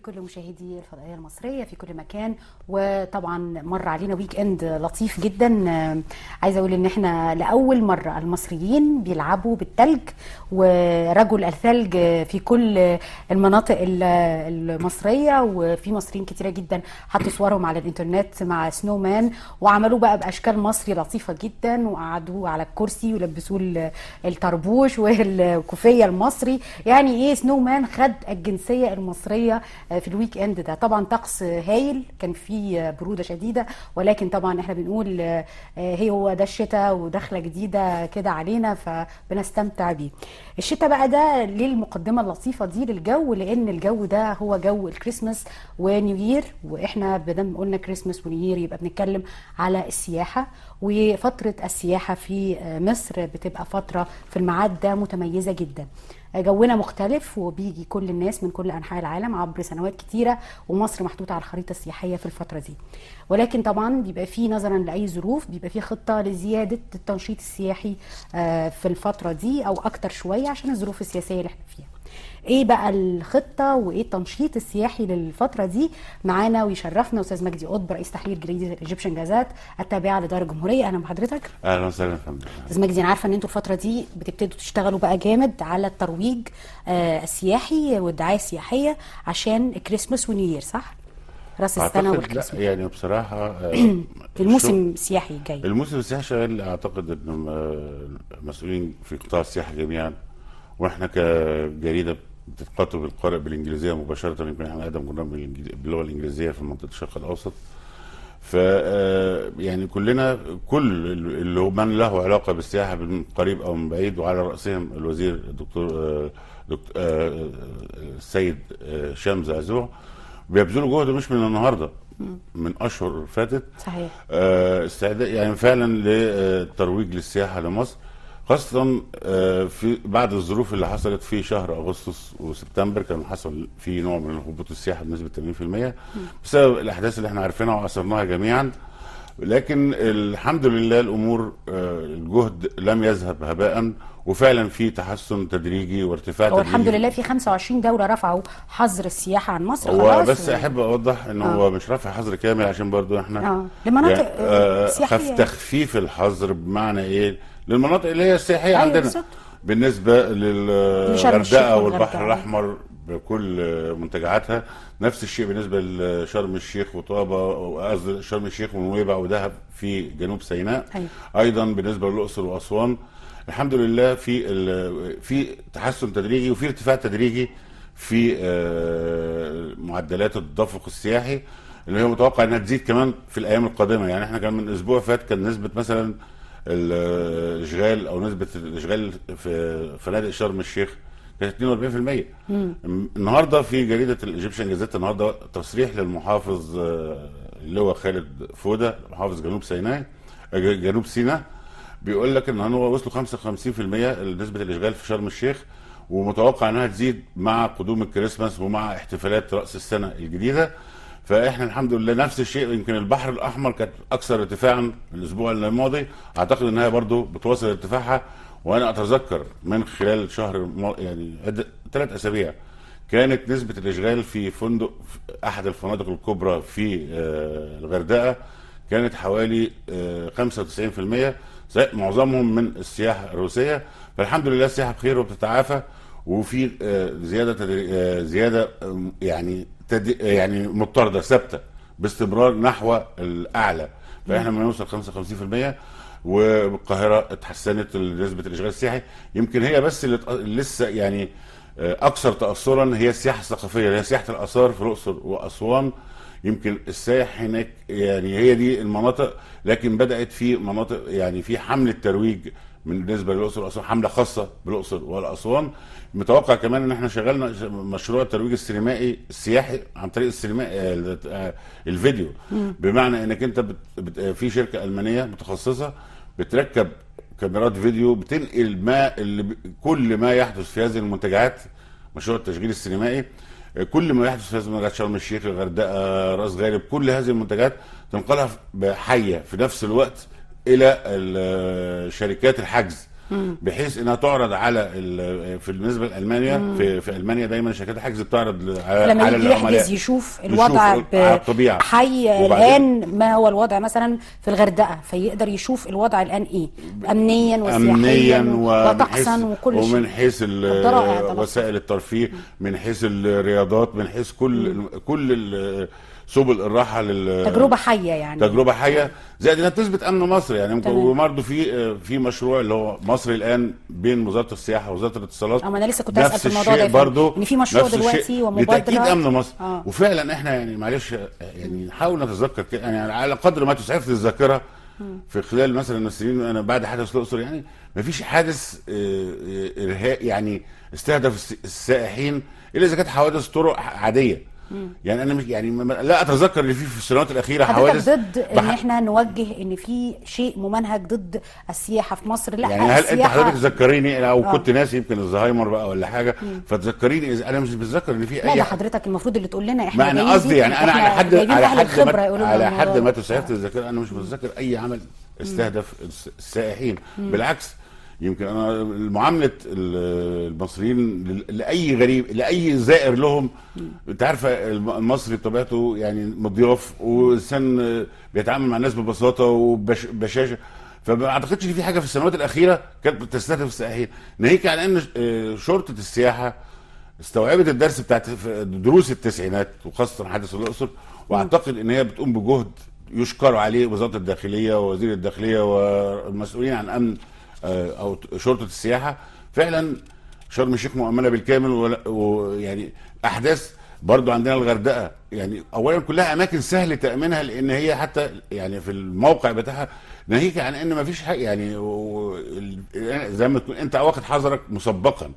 بكل مشاهدي الفضائية المصرية في كل مكان. وطبعا مر علينا ويك اند لطيف جدا. عايزة اقول ان احنا لأول مرة المصريين بيلعبوا بالثلج ورجل الثلج في كل المناطق المصرية، وفي مصريين كتيرة جدا حطوا صورهم على الانترنت مع سنو مان وعملوه بقى بأشكال مصري لطيفة جدا، وقعدوه على الكرسي ولبسوه الطربوش والكوفية المصري. يعني ايه سنو مان خد الجنسية المصرية في الويك اند ده. طبعا طقس هايل، كان فيه برودة شديدة، ولكن طبعا احنا بنقول هو ده الشتاء ودخلة جديدة كده علينا فبنستمتع بيه. الشتاء بقى ده ليه المقدمة اللطيفة دي للجو؟ لان الجو ده هو جو الكريسماس ونيو يير، واحنا بدل قلنا كريسماس ونيو يير يبقى بنتكلم على السياحة. وفترة السياحة في مصر بتبقى فترة في الميعاد ده متميزة جدا. جونا مختلف وبيجي كل الناس من كل أنحاء العالم عبر سنوات كتيرة، ومصر محطوطة على الخريطة السياحية في الفترة دي. ولكن طبعا بيبقى فيه نظرا لأي ظروف بيبقى فيه خطة لزيادة التنشيط السياحي في الفترة دي أو أكتر شوية عشان الظروف السياسية اللي احنا فيها. ايه بقى الخطه وايه التنشيط السياحي للفتره دي؟ معانا ويشرفنا استاذ مجدي قطب، رئيس تحرير جريده الايجيبشن جازات التابعه لدار الجمهوريه. اهلا بحضرتك. اهلا وسهلا يا فندم. استاذ مجدي، انا عارفه ان انتوا الفتره دي بتبتدوا تشتغلوا بقى جامد على الترويج السياحي والدعايه السياحيه عشان الكريسماس ونيو يير، صح؟ راس السنه والكريسماس. لا يعني بصراحه الموسم السياحي الجاي، الموسم السياحي شغال. اعتقد ان مسؤولين في قطاع السياحه جميعا، واحنا كجريده بتتخاطب القارئ بالانجليزيه مباشره. يمكن احنا اقدم برنامج باللغه الانجليزيه في منطقه الشرق الاوسط. ف يعني كلنا كل اللي من له علاقه بالسياحه من قريب او من بعيد، وعلى راسهم الوزير الدكتور السيد شمس زعزوع، بيبذلوا جهد مش من النهارده، من اشهر فاتت. صحيح. استعداد يعني فعلا للترويج للسياحه لمصر، خاصة في بعد الظروف اللي حصلت في شهر أغسطس وسبتمبر. كان حصل في نوع من هبوط السياحة بنسبة 80% بسبب الأحداث اللي احنا عارفينها وعاصرناها جميعا. لكن الحمد لله الأمور الجهد لم يذهب هباء، وفعلا في تحسن تدريجي وارتفاع تدريجي. الحمد لله في 25 دولة رفعوا حظر السياحة عن مصر. هو بس أحب أوضح إن هو مش رفع حظر كامل، عشان برضو احنا لمناطق سياحية. تخفيف الحظر بمعنى إيه؟ للمناطق اللي هي السياحيه عندنا. بالزبط. بالنسبه للغردقه والبحر الاحمر بكل منتجعاتها، نفس الشيء بالنسبه لشرم الشيخ وطابه، قصدي شرم الشيخ ونويبع ودهب في جنوب سيناء. ايضا بالنسبه للاقصر واسوان. الحمد لله في تحسن تدريجي وفي ارتفاع تدريجي في معدلات التدفق السياحي، اللي هي متوقع انها تزيد كمان في الايام القادمه. يعني احنا كان من اسبوع فات كان نسبه مثلا الاشغال او نسبه الاشغال في فنادق شرم الشيخ كانت 42%. النهارده في جريده الايجيبشن جازيت النهارده تصريح للمحافظ اللي هو خالد فوده، محافظ جنوب سيناء، بيقول لك ان هو وصلوا 55% نسبه الاشغال في شرم الشيخ، ومتوقع انها تزيد مع قدوم الكريسماس ومع احتفالات راس السنه الجديده. فاحنا الحمد لله نفس الشيء. يمكن البحر الاحمر كانت اكثر ارتفاعا الاسبوع الماضي، اعتقد انها برضو بتواصل ارتفاعها. وانا اتذكر من خلال شهر يعني 3 اسابيع كانت نسبه الاشغال في فندق احد الفنادق الكبرى في الغردقه كانت حوالي 95%، معظمهم من السياحه الروسيه. فالحمد لله السياحه بخير وبتتعافى، وفي زياده يعني مضطرده ثابته باستمرار نحو الاعلى. فاحنا لما نوصل 55%، والقاهره اتحسنت نسبه الاشغال السياحي. يمكن هي بس اللي لسه يعني اكثر تاثرا هي السياحه الثقافيه، اللي هي سياحه الاثار في الاقصر واسوان. يمكن السائح هناك يعني هي دي المناطق، لكن بدات في مناطق يعني في حمله ترويج بالنسبه للاقصر واسوان، حمله خاصه بالاقصر والاسوان. متوقع كمان ان احنا شغلنا مشروع الترويج السينمائي السياحي عن طريق السينما الفيديو. بمعنى انك انت في شركه المانيه متخصصه بتركب كاميرات فيديو بتنقل كل ما يحدث في هذه المنتجعات. مشروع التشغيل السينمائي كل ما يحدث في هذه المنتجعات، شرم الشيخ، الغردقه، راس غارب، كل هذه المنتجعات تنقلها حيه في نفس الوقت الى شركات الحجز بحيث انها تعرض على في بالنسبه لالمانيا، في المانيا دايما شركات الحجز بتعرض على لما يجي العملاء، يحجز يشوف الوضع على الطبيعه حي الان، ما هو الوضع مثلا في الغردقه، فيقدر يشوف الوضع الان ايه امنيا وسياحيا وطقسا وكل شيء، ومن حيث وسائل الترفيه، من حيث الرياضات، من حيث كل سبل الراحه تجربه حيه، يعني تجربه حيه، زائد انها تثبت امن مصر. يعني وبرضه في مشروع اللي هو مصر الان بين وزاره السياحه ووزاره الاتصالات. انا لسه كنت اسال في الموضوع ده برضه ان في مشروع دلوقتي ومبادره لتاكيد امن مصر. وفعلا احنا يعني معلش يعني نحاول نتذكر كده، يعني على قدر ما تسعفني الذاكره في خلال مثلا السنين، انا بعد حادث الاقصر يعني ما فيش حادث يعني استهدف السائحين الا اذا كانت حوادث طرق عاديه. يعني انا مش يعني لا اتذكر ان في السنوات الاخيره حوادث. ضد ان احنا نوجه ان في شيء ممنهج ضد السياحه في مصر؟ لا، يعني هل انت حضرتك تذكريني او كنت ناسي يمكن الزهايمر بقى ولا حاجه فتذكريني؟ اذا انا مش بتذكر ان في لا، ده حضرتك المفروض اللي تقول لنا احنا. ما انا قصدي يعني انا على حد ما تسعفت الذاكره، انا مش متذكر اي عمل استهدف السائحين. بالعكس، يمكن انا معامله المصريين لاي غريب، لاي زائر لهم، انت عارفه المصري بطبيعته يعني مضياف وانسان بيتعامل مع الناس ببساطه وبشاشه، فما اعتقدش ان في حاجه في السنوات الاخيره كانت بتستهدف السائحين، ناهيك عن ان شرطه السياحه استوعبت الدرس بتاعت دروس التسعينات وخاصه حادث الاقصر، واعتقد ان هي بتقوم بجهد يشكر عليه وزاره الداخليه ووزير الداخليه والمسؤولين عن امن او شرطه السياحه. فعلا شرم الشيخ مؤمنه بالكامل، ويعني احداث برضو عندنا الغردقه يعني اولا كلها اماكن سهل تامينها، لان هي حتى يعني في الموقع بتاعها ناهيك عن ان ما فيش حاجه يعني زي ما تكون انت واخد حذرك مسبقا.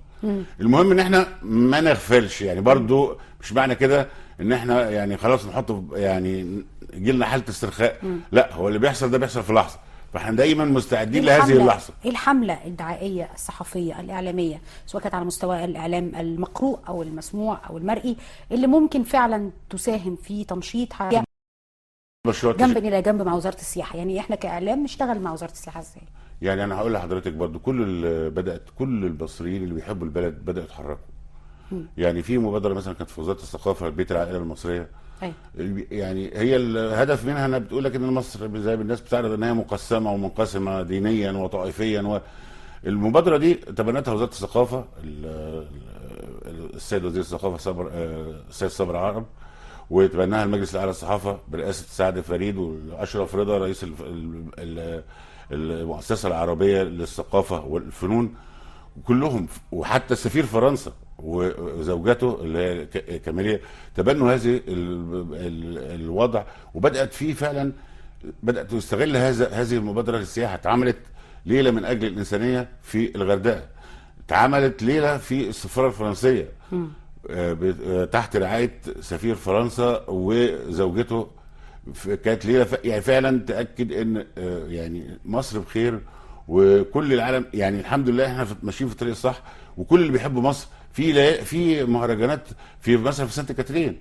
المهم ان احنا ما نغفلش، يعني برضو مش معنى كده ان احنا يعني خلاص نحط يعني يجي لنا حاله استرخاء، لا، هو اللي بيحصل ده بيحصل في لحظه، فاحنا دايما مستعدين لهذه اللحظه. ايه الحمله الدعائيه الصحفيه الاعلاميه سواء كانت على مستوى الاعلام المقروء او المسموع او المرئي اللي ممكن فعلا تساهم في تنشيط حاجه جنب الى جنب مع وزاره السياحه؟ يعني احنا كاعلام نشتغل مع وزاره السياحه ازاي؟ يعني انا هقول لحضرتك برضو كل المصريين اللي بيحبوا البلد بداوا يتحركوا. يعني في مبادره مثلا كانت في وزاره الثقافه بيت العائله المصريه. يعني هي الهدف منها انها بتقول لك ان مصر زي ما الناس بتعرض ان هي مقسمه ومنقسمه دينيا وطائفيا، المبادره دي تبنتها وزاره الثقافه، السيد وزير الثقافه السيد صبري عرب، وتبناها المجلس الاعلى للصحافه برئاسه سعد فريد واشرف رضا رئيس المؤسسه العربيه للثقافه والفنون كلهم، وحتى سفير فرنسا وزوجته اللي هي كاميليا تبنوا هذه الوضع، وبدات فيه فعلا بدات تستغل هذه المبادره للسياحه. اتعملت ليله من اجل الانسانيه في الغردقه، اتعملت ليله في السفاره الفرنسيه تحت رعايه سفير فرنسا وزوجته، كانت ليله يعني فعلا تاكد ان يعني مصر بخير وكل العالم، يعني الحمد لله احنا ماشيين في الطريق الصح، وكل اللي بيحبوا مصر في مهرجانات في مثلا في سانت كاترين.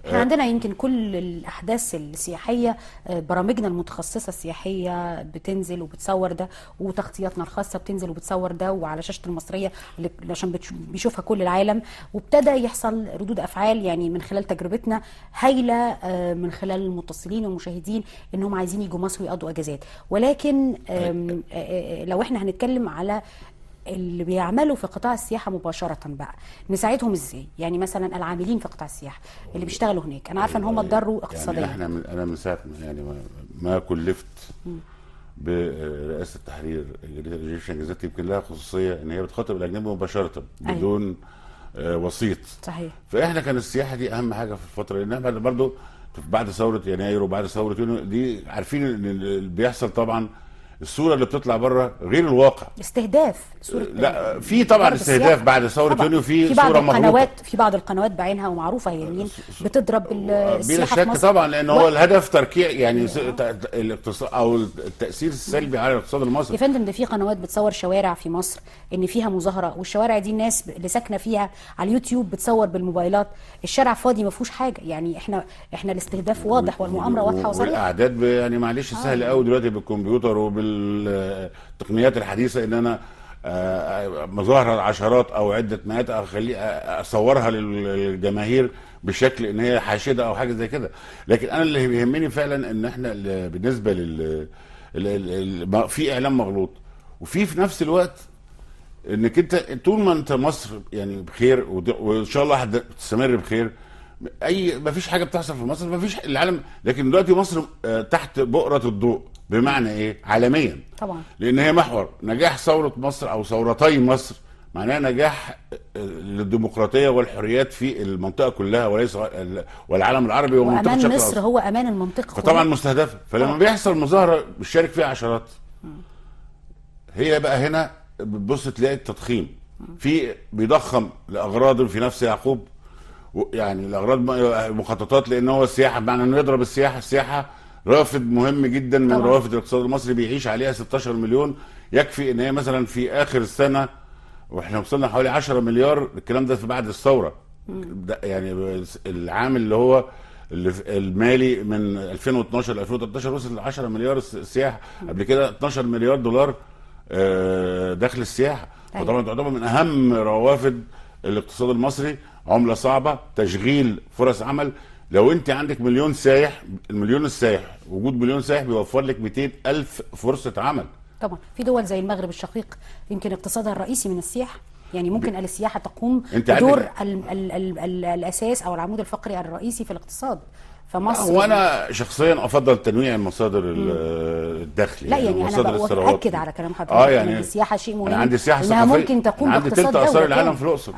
احنا عندنا يمكن كل الاحداث السياحيه برامجنا المتخصصه السياحيه بتنزل وبتصور ده، وتغطياتنا الخاصه بتنزل وبتصور ده، وعلى شاشه المصريه عشان بيشوفها كل العالم، وابتدى يحصل ردود افعال يعني من خلال تجربتنا هايله من خلال المتصلين والمشاهدين انهم عايزين يجوا مصر ويقضوا اجازات. ولكن لو احنا هنتكلم على اللي بيعملوا في قطاع السياحه مباشره بقى، نساعدهم ازاي؟ يعني مثلا العاملين في قطاع السياحه اللي بيشتغلوا هناك، انا عارفه ان هم اتضروا اقتصاديا. يعني انا من ساعه يعني ما كلفت برئاسه التحرير جريده ايجيبشن جازيت، يمكن لها خصوصيه ان هي بتخاطب الاجنبي مباشره بدون وسيط. صحيح. فاحنا كان السياحه دي اهم حاجه في الفتره، لان احنا برضه بعد ثوره يناير وبعد ثوره يونيو دي عارفين ان اللي بيحصل طبعا الصوره اللي بتطلع بره غير الواقع، استهداف صورة لا في طبعا استهداف بعد ثوره يونيو، في صوره مغلوطه في بعض القنوات بعينها ومعروفه هي مين بتضرب السياحه بلا شك طبعا، لان هو الهدف تركيع يعني الاقتصاد او التاثير السلبي على الاقتصاد المصري. يا فندم ده في قنوات بتصور شوارع في مصر ان فيها مظاهره، والشوارع دي الناس اللي ساكنه فيها على اليوتيوب بتصور بالموبايلات، الشارع فاضي ما فيهوش حاجه. يعني احنا الاستهداف واضح والمؤامره واضحه وصريحه. والاعداد يعني معلش سهل قوي دلوقتي بالكمبيوتر بالتقنيات الحديثه ان انا مظاهره عشرات او عده مئات اخلي اصورها للجماهير بشكل ان هي حاشده او حاجه زي كده. لكن انا اللي بيهمني فعلا ان احنا بالنسبه في اعلام مغلوط، وفي نفس الوقت انك انت طول ما انت مصر يعني بخير وان شاء الله هتستمر بخير. ما فيش حاجه بتحصل في مصر، ما فيش العالم، لكن دلوقتي مصر تحت بؤره الضوء. بمعنى ايه؟ عالميا طبعا، لان هي محور نجاح ثوره مصر او ثورتي مصر، معناها نجاح للديمقراطيه والحريات في المنطقه كلها وليس والعالم العربي ومنطقه وامان شرق مصر الأوسط. هو امان المنطقه، فطبعا مستهدفه. فلما بيحصل مظاهره بيشارك فيها عشرات، هي بقى هنا بتبص تلاقي التضخيم في بيضخم لاغراض في نفس يعقوب، يعني الاغراض مخططات، لان هو السياحه بمعنى انه يضرب السياحه رافد مهم جدا من روافد الاقتصاد المصري بيعيش عليها 16 مليون. يكفي ان هي مثلا في اخر السنه واحنا وصلنا حوالي 10 مليار، الكلام ده في بعد الثوره. ده يعني العام اللي هو المالي من 2012 ل 2013 وصل ل 10 مليار السياحه. قبل كده 12 مليار دولار دخل السياحه. فطبعا تعتبر من اهم روافد الاقتصاد المصري. عمله صعبه، تشغيل، فرص عمل. لو انت عندك مليون سايح، المليون السايح وجود مليون سايح بيوفر لك 200,000 فرصه عمل. طبعا في دول زي المغرب الشقيق يمكن اقتصادها الرئيسي من السياحه، يعني ممكن السياحه تقوم بدور الاساس او العمود الفقري الرئيسي في الاقتصاد. فمصر وانا شخصيا افضل تنويع المصادر الدخل. لا يعني انا باكد على كلام حضرتك. يعني السياحه شيء مهم، أنا عندي سياحه انها ثقافيه، ممكن تقوم عندي باقتصاد تلت اثار دولة العالم في الاقصر.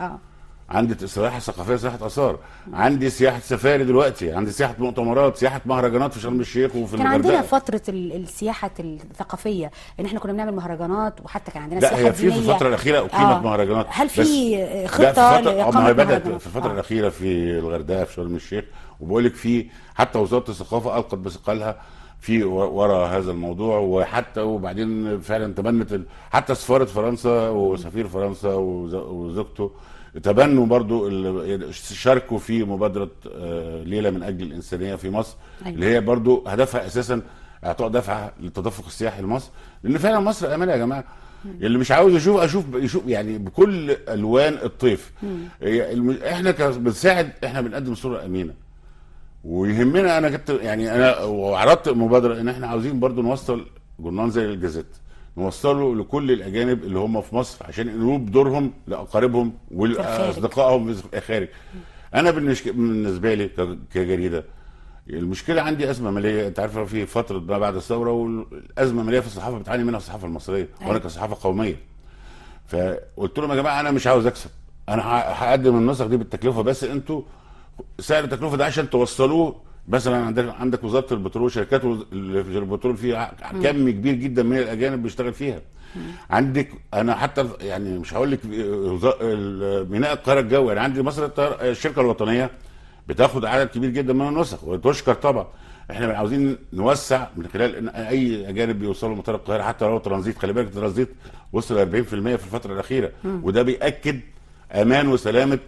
عندي سياحه ثقافيه، سياحه اثار، عندي سياحه سفاري دلوقتي، عندي سياحه مؤتمرات، سياحه مهرجانات في شرم الشيخ وفي الغردقه. كان عندنا فتره السياحه الثقافيه ان احنا كنا بنعمل مهرجانات، وحتى كان عندنا لا سياحه هي في الفتره الاخيره اقيمت مهرجانات. هل في خطه لاقامه بدات في الفتره الاخيره في الغردقه في شرم الشيخ، وبقول لك في حتى وزاره الثقافه القت بثقلها في وراء هذا الموضوع. وحتى وبعدين فعلا تبنت حتى سفاره فرنسا وسفير فرنسا وزوجته تبنوا برضو شاركوا في مبادره ليله من اجل الانسانيه في مصر. أيوة. اللي هي برضو هدفها اساسا اعطاء دفعه للتدفق السياحي لمصر، لان فعلا مصر امانه يا جماعه. اللي مش عاوز يشوف يعني بكل الوان الطيف. احنا بنساعد، احنا بنقدم صوره امينه. ويهمنا، انا كنت يعني انا وعرضت مبادره ان احنا عاوزين برضو نوصل جورنال زي الجازيت، نوصله لكل الاجانب اللي هم في مصر عشان ينقلوا بدورهم لاقاربهم ولاصدقائهم في الخارج. انا بالنسبه لي كجريده المشكله عندي ازمه ماليه. انت عارفه في فتره ما بعد الثوره والازمه الماليه في الصحافه بتعاني منها الصحافه المصريه. وانا كصحافه قوميه فقلت لهم يا جماعه انا مش عاوز اكسب، انا هقدم النسخ دي بالتكلفه، بس انتوا سعر التكلفه ده عشان توصلوه. مثلا عندك وزاره البترول، شركات البترول فيها كم كبير جدا من الاجانب بيشتغل فيها. عندك انا حتى يعني مش هقول لك ميناء القاهره الجوي، انا عندي مصر الشركه الوطنيه بتاخد عدد كبير جدا من النسخ وتشكر طبعا. احنا عاوزين نوسع من خلال ان اي اجانب بيوصلوا مطار القاهره حتى لو ترانزيت. خلي بالك الترانزيت وصل 40% في الفتره الاخيره، وده بياكد امان وسلامه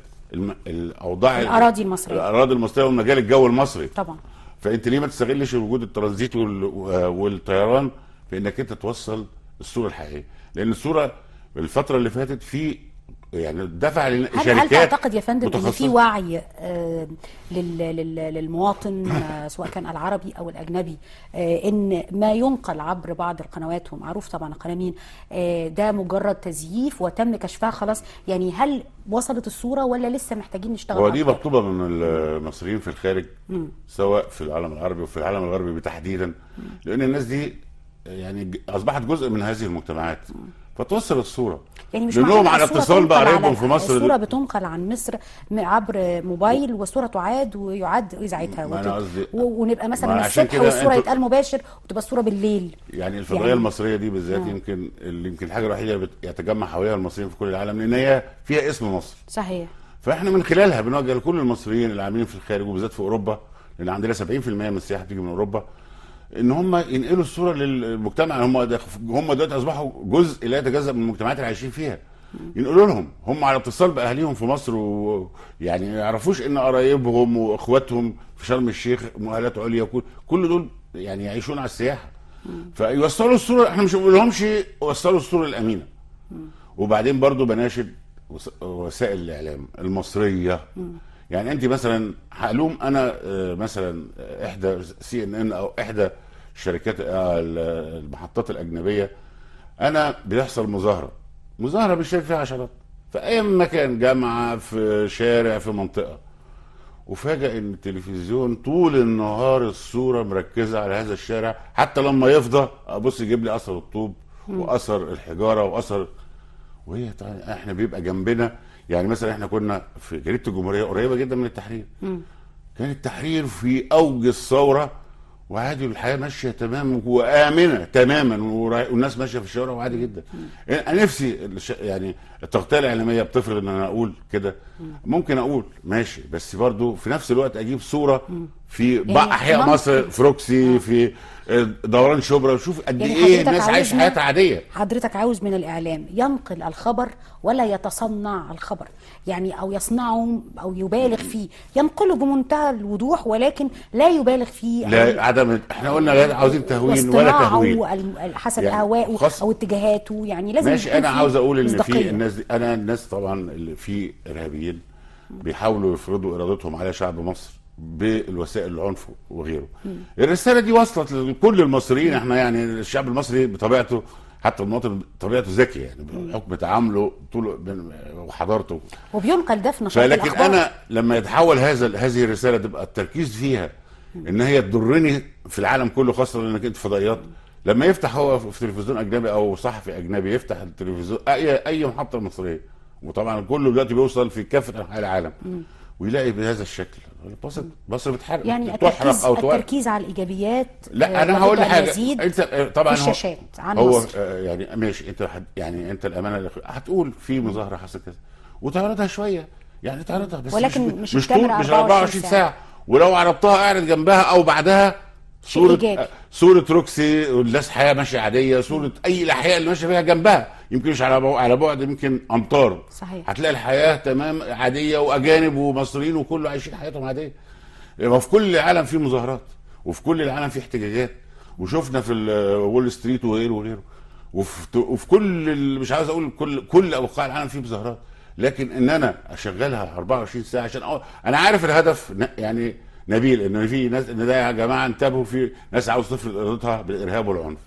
الاوضاع الاراضي المصريه ومجال الجو المصري طبعا. فانت ليه ما تستغلش وجود الترانزيت والطيران في انك انت توصل الصوره الحقيقيه؟ لان الصوره الفتره اللي فاتت في يعني دفع لشركات. هل تعتقد يا فندم ان في وعي للمواطن سواء كان العربي او الاجنبي ان ما ينقل عبر بعض القنوات، ومعروف طبعا القناه مين، ده مجرد تزييف وتم كشفها خلاص؟ يعني هل وصلت الصوره ولا لسه محتاجين نشتغل؟ هو دي مطلوبه من المصريين في الخارج سواء في العالم العربي وفي العالم الغربي تحديدا، لان الناس دي يعني اصبحت جزء من هذه المجتمعات. فتوصل الصوره يعني مش لانهم على اتصال بقرايبهم في مصر. الصوره بتنقل عن مصر عبر موبايل والصوره تعاد ويعاد اذاعتها ونبقى مثلا الصبح والصوره يتقال مباشر وتبقى الصوره بالليل. يعني الفضائيه المصريه دي بالذات يمكن الحاجه الوحيده اللي يتجمع حواليها المصريين في كل العالم، لان هي فيها اسم مصر. صحيح. فاحنا من خلالها بنوجه لكل المصريين اللي عاملين في الخارج وبالذات في اوروبا، لان عندنا 70% من السياحه بتيجي من اوروبا، ان هم ينقلوا الصوره للمجتمع. هم دلوقتي اصبحوا جزء لا يتجزأ من المجتمعات اللي عايشين فيها. ينقلوا لهم، هم على اتصال باهاليهم في مصر، ويعني ما يعرفوش ان قرايبهم واخواتهم في شرم الشيخ مؤهلات عليا، كل دول يعني يعيشون على السياحه. فيوصلوا الصوره، احنا مش بنقول لهمش وصلوا الصوره الامينه. وبعدين برضو بناشد وسائل الاعلام المصريه. يعني انت مثلا هلوم انا مثلا احدى CNN او احدى الشركات المحطات الاجنبيه، انا بيحصل مظاهره بيشارك فيها عشرات في اي مكان، جامعه، في شارع، في منطقه، وفاجأ ان التلفزيون طول النهار الصوره مركزه على هذا الشارع، حتى لما يفضى ابص يجيب لي اثر الطوب واثر الحجاره واثر، وهي احنا بيبقى جنبنا. يعني مثلا احنا كنا في جريده الجمهوريه قريبه جدا من التحرير، كان التحرير في اوج الثوره وعادي، الحياه ماشيه تمام وامنه تماما، والناس ماشيه في الشوارع وعادي جدا. انا نفسي يعني التغطيه الاعلاميه بتفرض ان انا اقول كده، ممكن اقول ماشي، بس برضو في نفس الوقت اجيب صوره في بعض احياء مصر، في روكسي، في دوران شبرا، وشوف قد يعني ايه الناس عايشه حياتها عاديه. حضرتك عاوز من الاعلام ينقل الخبر ولا يتصنع الخبر، يعني او يصنعه او يبالغ فيه، ينقله بمنتهى الوضوح ولكن لا يبالغ فيه. لا عدم، احنا قلنا لا عاوزين تهوين ولا تهوين حسب يعني اهوائه او اتجاهاته، يعني لازم ماشي. انا عاوز اقول ان في الناس دي، الناس طبعا اللي في ارهابيين بيحاولوا يفرضوا ارادتهم على شعب مصر بالوسائل العنف وغيره. الرساله دي وصلت لكل المصريين. احنا يعني الشعب المصري بطبيعته، حتى المواطن طبيعته ذكي، يعني بحكم تعامله طول وحضارته، وبينقل ده في نشاط لكن الاخبار. انا لما يتحول هذه الرساله تبقى التركيز فيها ان هي تضرني في العالم كله، خاصه انك انت فضائيات، لما يفتح هو في تلفزيون اجنبي او صحفي اجنبي، يفتح التلفزيون اي محطه مصريه، وطبعا كله دلوقتي بيوصل في كافه انحاء العالم، ويلاقي بهذا الشكل مصر بتحرق، يعني تحرق او التركيز على الايجابيات. لا انا هقول لك حاجه، انت طبعا في الشاشات عن هو مصر. يعني ماشي، انت يعني انت الامانه هتقول في مظاهره حصل كذا وتعرضها شويه، يعني تعرضها بس ولكن مش طول، مش 24 ساعه. ولو عرضتها قاعد جنبها او بعدها صوره روكسي والناس حياه ماشيه عاديه، صوره اي الاحياء اللي ماشيه فيها جنبها، يمكن مش على بعد، يمكن امتار، صحيح، هتلاقي الحياه تمام عاديه، واجانب ومصريين وكله عايشين حياتهم عاديه. وفي كل العالم في مظاهرات، وفي كل العالم في احتجاجات، وشفنا في وول ستريت وغيره، وفي كل مش عاوز اقول كل اوقاع العالم في مظاهرات، لكن ان انا اشغلها 24 ساعه عشان انا عارف الهدف يعني نبيل، ان في ناس، ان ده يا جماعه انتبهوا، في ناس عاوز تفرض ارادتها بالارهاب والعنف.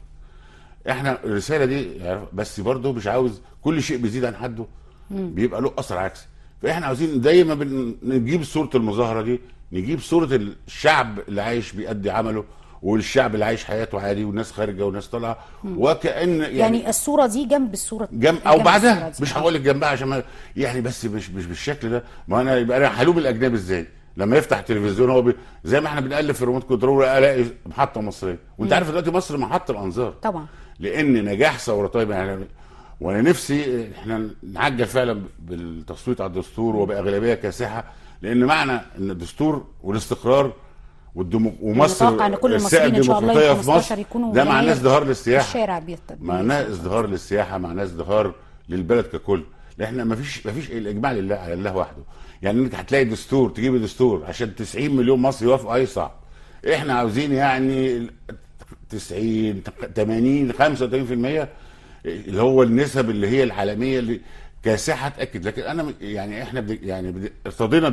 احنا الرساله دي بس برضه مش عاوز كل شيء بيزيد عن حده بيبقى له اثر عكسي. فاحنا عاوزين دايما نجيب صوره المظاهره دي، نجيب صوره الشعب اللي عايش بيأدي عمله، والشعب اللي عايش حياته عادي، والناس خارجه والناس طالعه، وكأن يعني الصوره دي جنب الصوره، جنب او بعدها، مش هقول لك جنبها عشان ما يعني، بس مش بالشكل ده. ما انا يبقى انا هلوم الاجنبي ازاي لما يفتح التلفزيون هو زي ما احنا بنقلب في الريموت كنترول الاقي محطه مصريه، وانت عارف دلوقتي مصر محطه الانظار طبعا، لان نجاح ثوره. طيب يعني وانا نفسي احنا نعجل فعلا بالتصويت على الدستور وباغلبيه كاسحه، لان معنى ان الدستور والاستقرار ومصر ان كل المصريين ان شاء الله يوم 15 يكونوا ده معناه ازدهار للسياحه، الشارع معناه ازدهار للسياحه، معناه ازدهار للبلد ككل. احنا ما فيش الاجماع لله على الله وحده. يعني انك هتلاقي دستور، تجيب دستور عشان 90 مليون مصري يوافقوا، اي صعب. احنا عاوزين يعني 90 80 85% اللي هو النسب اللي هي العالميه اللي كاسحه تاكد. لكن انا يعني احنا ارتضينا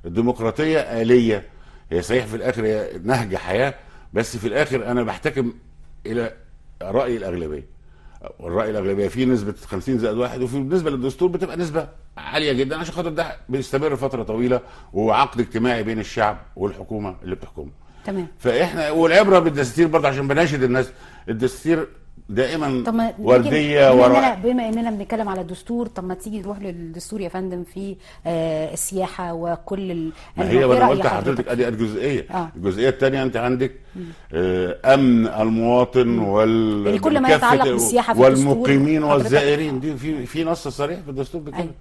الديمقراطيه آلية، هي صحيح في الاخر هي نهج حياه، بس في الاخر انا بحتكم الى راي الاغلبيه، والراي الاغلبيه فيه نسبه 50+1، وفي بالنسبه للدستور بتبقى نسبه عاليه جدا عشان خاطر ده بيستمر فتره طويله، وعقد اجتماعي بين الشعب والحكومه اللي بتحكمه. تمام. فاحنا والعبره بالدستور برضه عشان بناشد الناس، الدستور دائما ورديه بما اننا بنتكلم على الدستور، طب ما تيجي نروح للدستور يا فندم في السياحه وكل ما هي وانا قلت لحضرتك ادي الجزئيه. الجزئيه الثانيه انت عندك امن المواطن يعني كل ما يتعلق بالسياحه في والمقيمين والزائرين، دي في نص صريح في الدستور بكده،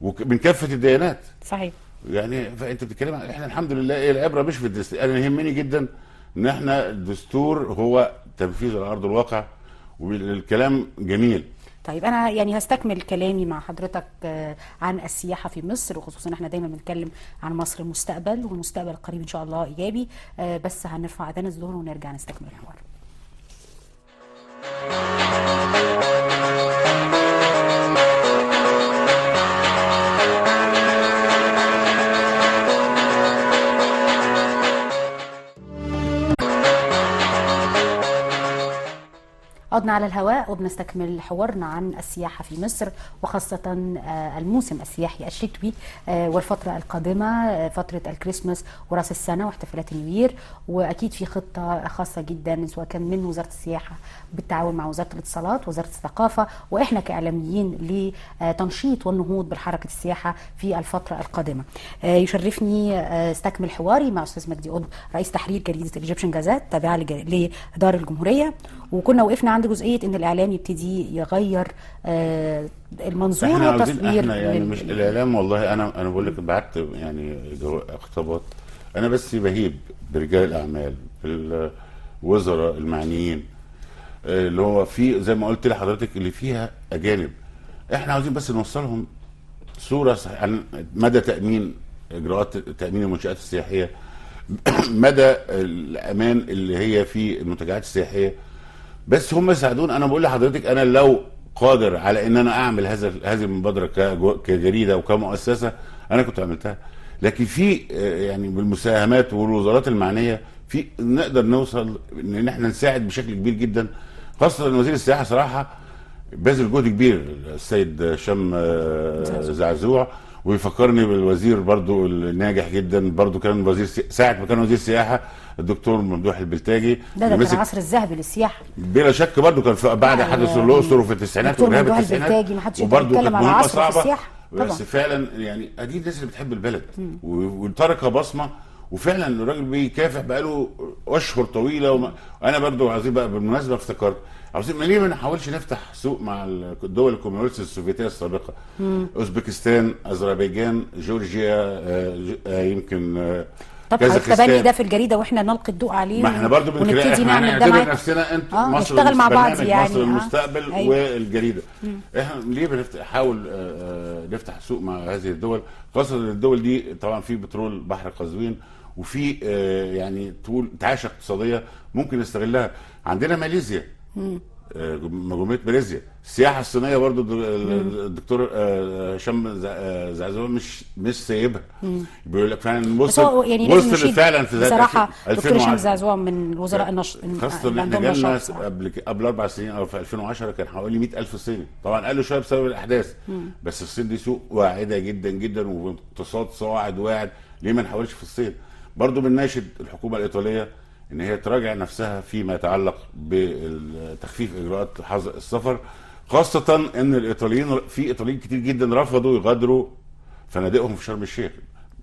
ومن كافه الديانات. صحيح. يعني فانت بتتكلم احنا الحمد لله العبره مش في الدستور. انا يهمني جدا ان احنا الدستور هو تنفيذ على ارض الواقع، والكلام جميل. طيب انا يعني هستكمل كلامي مع حضرتك عن السياحه في مصر، وخصوصا احنا دايما بنتكلم عن مصر المستقبل، والمستقبل القريب ان شاء الله ايجابي. بس هنرفع اذان الظهر ونرجع نستكمل الحوار. عدنا على الهواء وبنستكمل حوارنا عن السياحة في مصر، وخاصة الموسم السياحي الشتوي والفترة القادمة، فترة الكريسماس وراس السنة واحتفالات النيوير. وأكيد في خطة خاصة جدا سواء كان من وزارة السياحة بالتعاون مع وزارة الاتصالات ووزارة الثقافة وإحنا كإعلاميين لتنشيط والنهوض بالحركة السياحة في الفترة القادمة. يشرفني استكمل حواري مع أستاذ مجدي قطب رئيس تحرير جريدة الإيجيبشن جازات تابعة لدار الجمهورية، وكنا وقفنا عند جزئيه ان الاعلام يبتدي يغير المنظور والتصوير. احنا يعني مش الاعلام، والله انا بقول لك بعت يعني اختبارات، انا بس بهيب برجال الاعمال الوزراء المعنيين اللي هو في زي ما قلت لحضرتك اللي فيها اجانب، احنا عاوزين بس نوصلهم صوره عن مدى تامين اجراءات تامين المنشات السياحيه، مدى الامان اللي هي في المنتجعات السياحيه، بس هم يساعدون. انا بقول لحضرتك انا لو قادر على ان انا اعمل هذه المبادره كجريده وكمؤسسه انا كنت عملتها، لكن في يعني بالمساهمات والوزارات المعنيه في نقدر نوصل ان احنا نساعد بشكل كبير جدا، خاصه ان وزير السياحه صراحه باذل جهد كبير السيد هشام زعزوع، ويفكرني بالوزير برضو الناجح جدا، برضو كان وزير ساعه ما كان وزير سياحه الدكتور ممدوح البلتاجي، ده كان العصر الذهبي للسياحه بلا شك، برضو كان بعد حدث الاقصر وفي التسعينات وغياب التسعينات، ما حدش يقدر يتكلم على عصر في السياحه بس فعلا يعني دي الناس اللي بتحب البلد وترك بصمه، وفعلا الراجل بيكافح بقاله اشهر طويله. انا برضو عايزين بقى بالمناسبه افتكرت عاوزين ليه ما نحاولش نفتح سوق مع الدول الكوميونست السوفيتيه السابقه، اوزبكستان، اذربيجان، جورجيا، يمكن طب التبني ده في الجريده واحنا نلقي الضوء عليه، ما احنا برضه ونبتدي نعمل ده مع نفسنا انتوا مصر نشتغل مع بعض يعني مصر المستقبل والجريده. احنا ليه بنحاول نفتح سوق مع هذه الدول، خاصه الدول دي طبعا في بترول بحر قزوين وفي يعني تقول تعاشه اقتصاديه ممكن نستغلها. عندنا ماليزيا، جمهوريه ماليزيا، السياحه الصينيه برضو الدكتور هشام زعزوع مش سايبها، بيقول لك فعلا وصل يعني وصل فعلا في بصراحه دكتور هشام زعزوع من الوزراء الناشطين، خاصه ان احنا جالنا قبل 4 سنين او في 2010 كان حوالي 100,000 صيني، طبعا قالوا شويه بسبب الاحداث، بس الصين دي سوق واعده جدا جدا واقتصاد صاعد واعد، ليه ما نحاولش في الصين؟ برضو بنناشد الحكومه الايطاليه ان هي تراجع نفسها فيما يتعلق بتخفيف اجراءات حظر السفر، خاصه ان الايطاليين في ايطاليين كتير جدا رفضوا يغادروا فنادقهم في شرم الشيخ،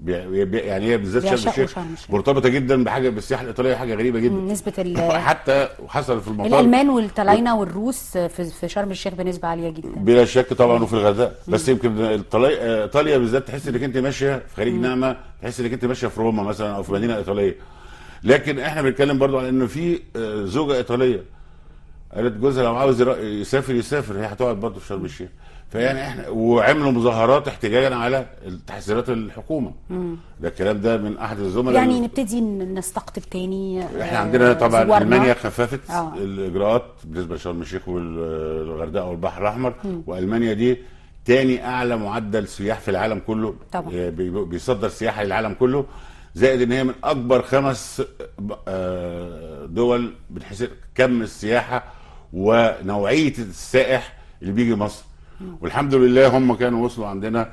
يعني هي بالذات شرم الشيخ مرتبطه جدا بحاجه بالسياحه الايطاليه، حاجه غريبه جدا نسبه حتى حصل في المطار الالمان والطلاينه والروس في شرم الشيخ بنسبه عاليه جدا بلا شك طبعا، وفي الغردقه، بس يمكن ايطاليا بالذات تحس انك انت ماشيه في خليج نعمه، تحس انك انت ماشيه في روما مثلا او في مدينه ايطاليه. لكن احنا بنتكلم برضو على انه في زوجه ايطاليه قالت جوزها لو عاوز يسافر هي هتقعد برضو في شرم الشيخ، فيعني احنا وعملوا مظاهرات احتجاجا على تحذيرات الحكومه. ده الكلام ده من احد الزملاء، يعني نبتدي نستقطب تاني. احنا عندنا طبعا المانيا خففت الاجراءات بالنسبه لشرم الشيخ والغردقه والبحر الاحمر، والمانيا دي تاني اعلى معدل سياح في العالم كله طبعا. بيصدر سياحه للعالم كله، زائد ان هي من اكبر 5 دول بتحس كم السياحه ونوعيه السائح اللي بيجي مصر. والحمد لله هم كانوا وصلوا عندنا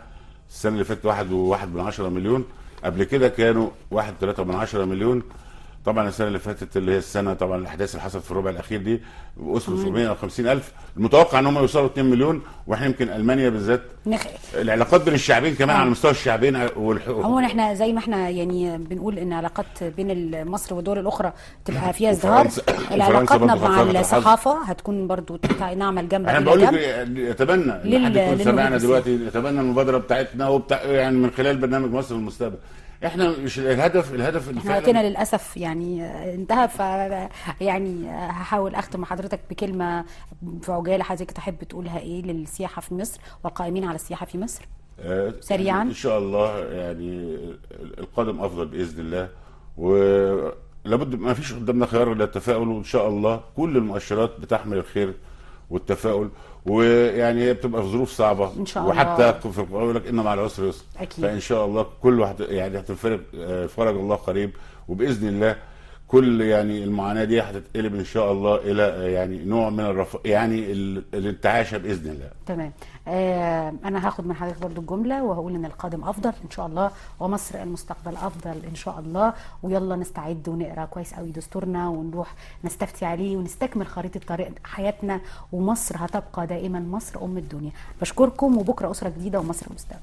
السنه اللي فاتت 1.1 مليون، قبل كده كانوا 1.3 مليون. طبعا السنه اللي فاتت اللي هي السنه طبعا الاحداث اللي حصلت في الربع الاخير دي وصلوا 750,000، المتوقع ان هم يوصلوا 2 مليون، واحنا يمكن المانيا بالذات العلاقات بين الشعبين كمان على مستوى الشعبين عموما احنا زي ما احنا يعني بنقول ان علاقات بين مصر والدول الاخرى تبقى فيها ازدهار، علاقاتنا مع الصحافه هتكون برضو نعمل جنب انا بقول لك اتمنى ان حد يكون سمعنا دلوقتي، اتمنى المبادره بتاعتنا يعني من خلال برنامج مصر المستقبل. احنا مش الهدف احنا وقتنا للاسف يعني انتهى، ف يعني هحاول اختم مع حضرتك بكلمه في عجاله حضرتك تحب تقولها ايه للسياحه في مصر والقائمين على السياحه في مصر سريعا. ان شاء الله يعني القادم افضل باذن الله، لابد ما فيش قدامنا خيار الا التفاؤل، وان شاء الله كل المؤشرات بتحمل الخير والتفاؤل. ويعني هي بتبقى في ظروف صعبه ان شاء الله، وحتى في القرآن يقول لك ان مع العسر يسر. اكيد. فان شاء الله كل واحد يعني هتنفرج فرج الله قريب، وباذن الله كل يعني المعاناه دي هتتقلب ان شاء الله الى يعني نوع من يعني الانتعاشه باذن الله. تمام. انا هاخد من حضرتك برضو الجمله وهقول ان القادم افضل ان شاء الله، ومصر المستقبل افضل ان شاء الله. ويلا نستعد ونقرا كويس قوي دستورنا ونروح نستفتي عليه ونستكمل خريطه طريق حياتنا، ومصر هتبقى دائما مصر ام الدنيا. بشكركم، وبكره اسره جديده ومصر المستقبل.